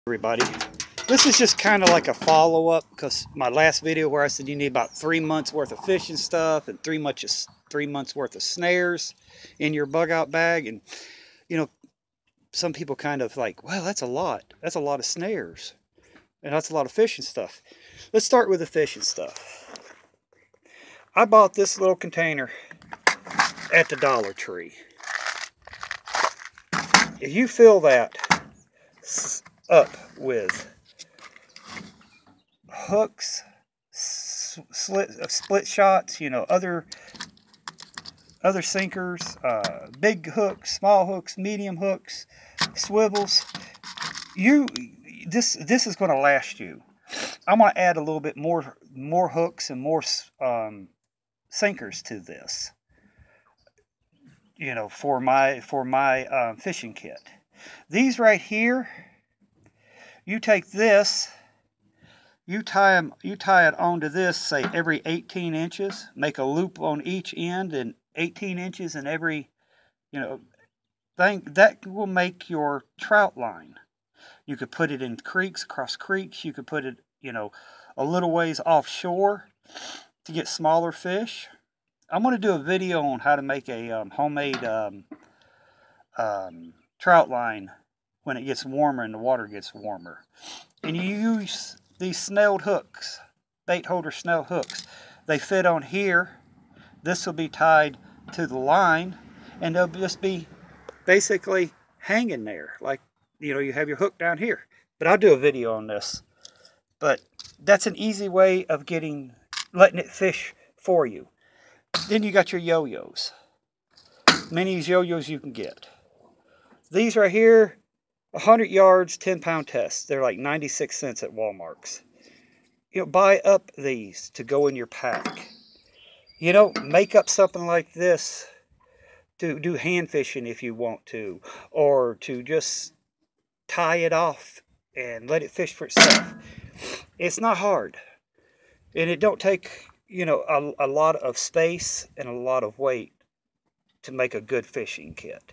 Everybody, this is just kind of like a follow-up because my last video where I said you need about 3 months worth of fishing stuff and 3 months worth of snares in your bug out bag. And you know, some people kind of like, well, that's a lot of snares and that's a lot of fishing stuff. Let's start with the fishing stuff. I bought this little container at the Dollar Tree. If you fill that up with hooks, split shots, other sinkers, big hooks, small hooks, medium hooks, swivels, this is going to last you. I'm going to add a little bit more hooks and more sinkers to this, for my fishing kit. These right here, you take this, you tie it onto this, say every 18 inches, make a loop on each end and 18 inches in every, thing. That will make your trout line. You could put it in creeks, across creeks. You could put it, a little ways offshore to get smaller fish. I'm going to do a video on how to make a homemade trout line when it gets warmer and the water gets warmer. And you use these snelled hooks, bait holder snell hooks. They fit on here. This will be tied to the line and they'll just be basically hanging there. Like, you have your hook down here. But I'll do a video on this. But that's an easy way of letting it fish for you. Then you got your yo-yos. Many of these yo-yos you can get. These right here, 100 yards, 10-pound test. They're like 96 cents at Walmart's. Buy up these to go in your pack. Make up something like this to do hand fishing if you want to, or to just tie it off and let it fish for itself. It's not hard, and it don't take a lot of space and a lot of weight to make a good fishing kit.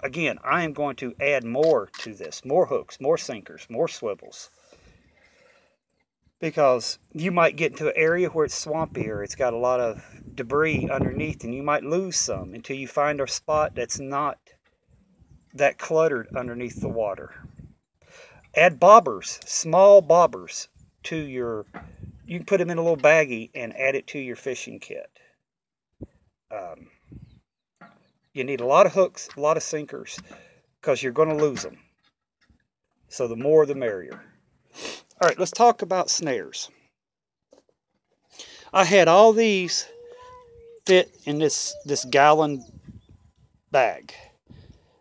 Again, I am going to add more to this, more hooks, more sinkers, more swivels, because you might get into an area where it's swampy or it's got a lot of debris underneath, and you might lose some until you find a spot that's not that cluttered underneath the water. Add bobbers, small bobbers to your, you can put them in a little baggie and add it to your fishing kit. You need a lot of hooks, a lot of sinkers, because you're going to lose them. So the more the merrier. All right, let's talk about snares. I had all these fit in this gallon bag.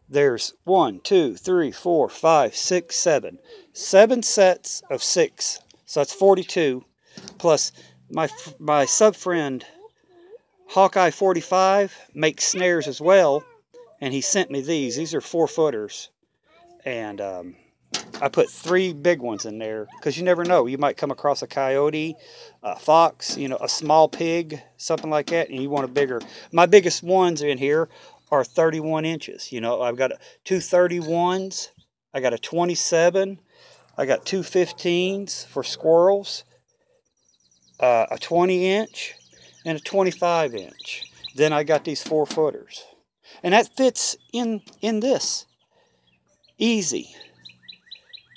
There's 1, 2, 3, 4, 5, 6, 7. 7 sets of 6. So that's 42. Plus my sub-friend Hawkeye 45 makes snares as well, and he sent me these. These are 4-footers, and I put 3 big ones in there because you never know. You might come across a coyote, a fox, a small pig, something like that, and you want a bigger. My biggest ones in here are 31 inches. I've got 2 31s, I got a 27, I got 2 15s for squirrels, a 20-inch, and a 25-inch. Then I got these 4-footers. And that fits in this. Easy.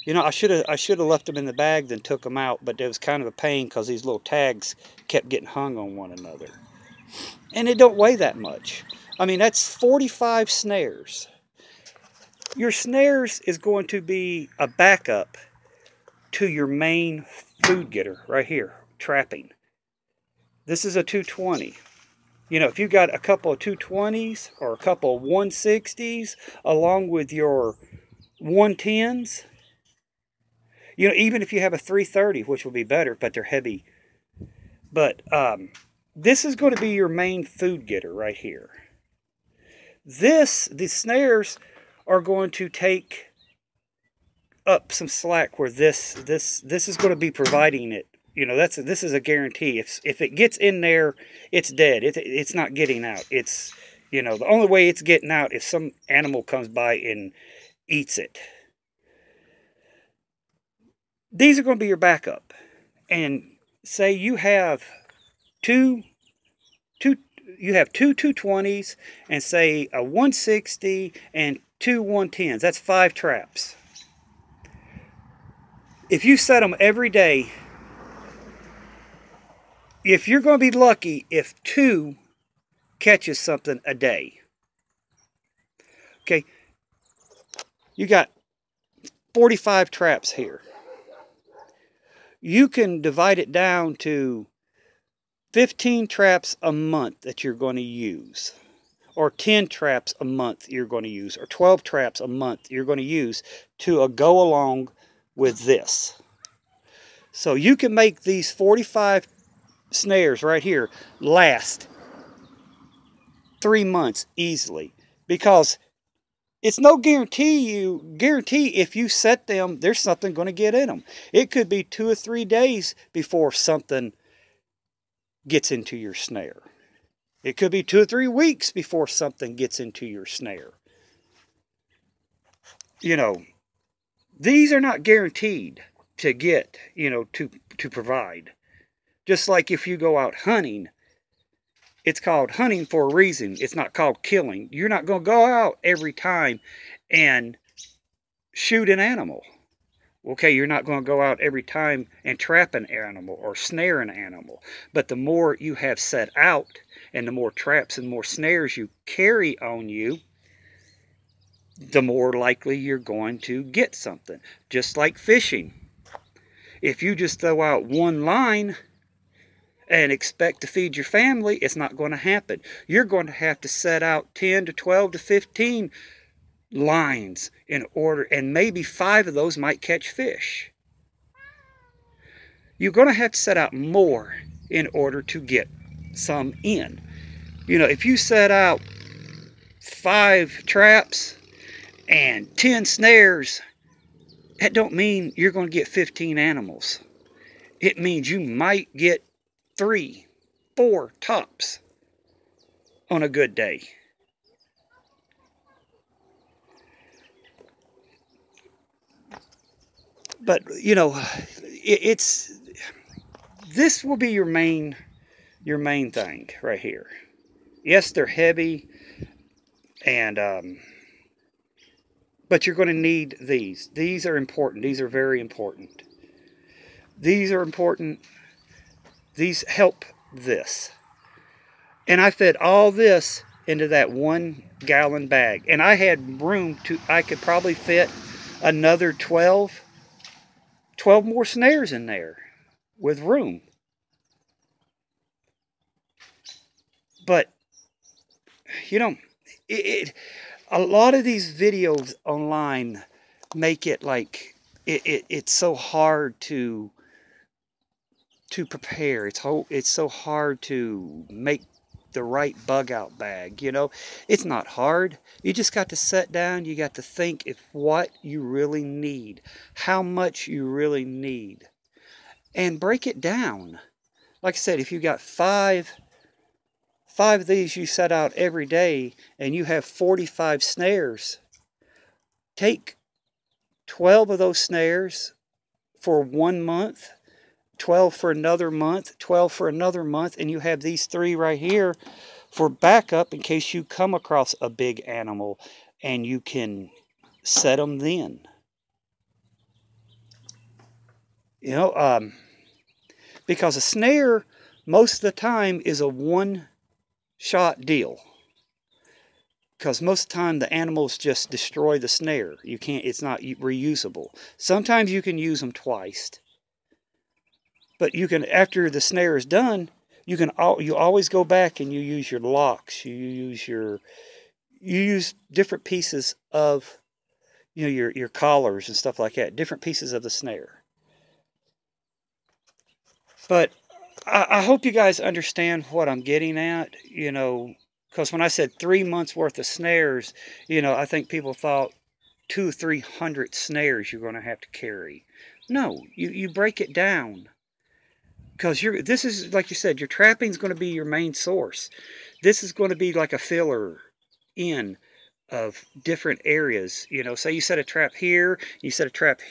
I should have left them in the bag then took them out, but it was kind of a pain because these little tags kept getting hung on one another. And it don't weigh that much. I mean, that's 45 snares. Your snares is going to be a backup to your main food getter right here, trapping. This is a 220. If you got a couple of 220s or a couple of 160s along with your 110s, even if you have a 330, which will be better, but they're heavy. But this is going to be your main food getter right here. The snares are going to take up some slack where this is going to be providing it. This is a guarantee. If it gets in there, it's dead. It's not getting out. It's, the only way it's getting out if some animal comes by and eats it. These are going to be your backup. And say you have two two you have two 220s and say a 160 and two 110s. That's 5 traps. If you set them every day, if you're going to be lucky if 2 catches something a day. Okay, you got 45 traps here. You can divide it down to 15 traps a month that you're going to use, or 10 traps a month you're going to use, or 12 traps a month you're going to use to go along with this. So you can make these 45 snares right here last 3 months easily, because it's no guarantee if you set them, there's something going to get in them. It could be 2 or 3 days before something gets into your snare. It could be 2 or 3 weeks before something gets into your snare. You know, these are not guaranteed to get, to provide. Just like if you go out hunting, it's called hunting for a reason. It's not called killing. You're not going to go out every time and shoot an animal. Okay, you're not going to go out every time and trap an animal or snare an animal. But the more you have set out, and the more traps and more snares you carry on you, the more likely you're going to get something. Just like fishing. If you just throw out one line and expect to feed your family, it's not going to happen. You're going to have to set out 10 to 12 to 15 lines in order, and maybe 5 of those might catch fish. You're going to have to set out more in order to get some in. If you set out 5 traps and 10 snares, that don't mean you're going to get 15 animals. It means you might get 3, 4 tops on a good day. But this will be your main thing right here. Yes, they're heavy, and but you're going to need these. These are important. These are very important. These are important. These help this. And I fed all this into that 1 gallon bag. And I had room I could probably fit another 12 more snares in there with room. But, a lot of these videos online make it like it's so hard to prepare. It's so hard to make the right bug out bag. It's not hard. You just got to sit down. You got to think of what you really need, how much you really need, and break it down. Like I said, if you got 5 of these you set out every day, and you have 45 snares, take 12 of those snares for 1 month, 12 for another month, 12 for another month, and you have these 3 right here for backup in case you come across a big animal, and you can set them then. Because a snare most of the time is a one-shot deal. Because most of the time the animals just destroy the snare. It's not reusable. Sometimes you can use them twice. But you can, after the snare is done, you always go back and you use your locks. You use different pieces of, your collars and stuff like that. Different pieces of the snare. But I hope you guys understand what I'm getting at. Because when I said 3 months worth of snares, I think people thought 200 or 300 snares you're going to have to carry. No, you break it down. Because this is, like you said, your trapping is going to be your main source. This is going to be like a filler in of different areas. Say you set a trap here, you set a trap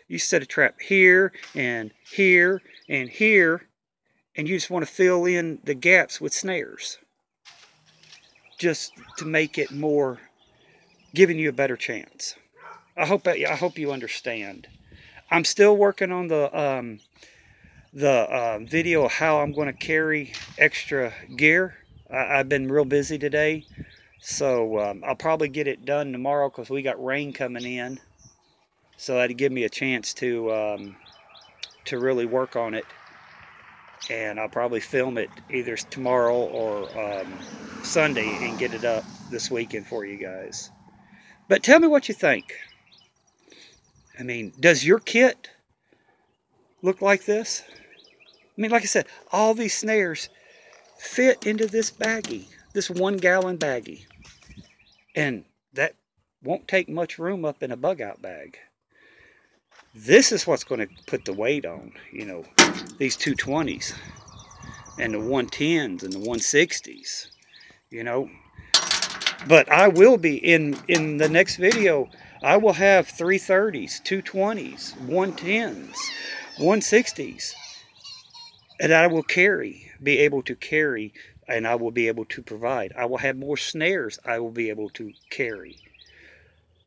You set a trap here and here and here, and you just want to fill in the gaps with snares, just to make it more, giving you a better chance. I hope you understand. I'm still working on the video of how I'm going to carry extra gear. I've been real busy today, so I'll probably get it done tomorrow because we got rain coming in. So that'd give me a chance to really work on it, and I'll probably film it either tomorrow or Sunday and get it up this weekend for you guys. But tell me what you think. I mean, does your kit look like this? I mean, like I said, all these snares fit into this baggie, this 1 gallon baggie. And that won't take much room up in a bug out bag. This is what's going to put the weight on, you know, these 220s and the 110s and the 160s, you know. But I will be, in the next video, I will have 330s, 220s, 110s, 160s. And I will be able to carry, and I will be able to provide. I will have more snares I will be able to carry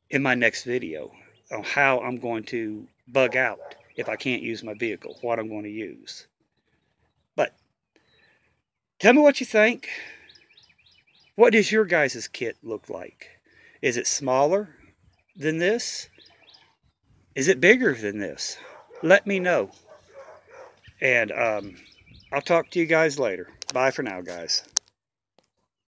in my next video on how I'm going to bug out if I can't use my vehicle, what I'm going to use. But tell me what you think. What does your guys' kit look like? Is it smaller than this? Is it bigger than this? Let me know. And I'll talk to you guys later. Bye for now, guys.